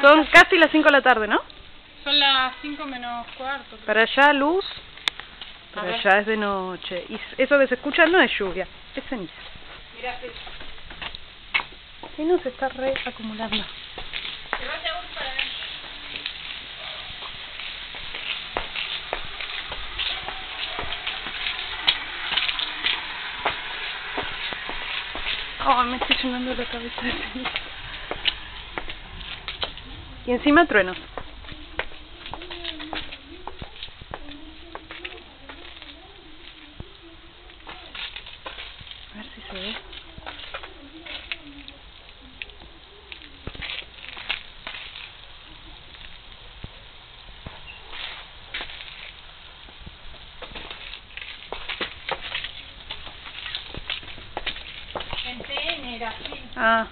Son casi las 5 de la tarde, ¿no? Son las 5 menos cuarto. Para allá luz, para allá es de noche. Y eso que se escucha no es lluvia, es ceniza. Mirá, Y no se está re acumulando. llévate a vos para ver. Oh, me estoy llenando la cabeza de ceniza. Y encima truenos. A ver si se ve. En TN era así. Ah.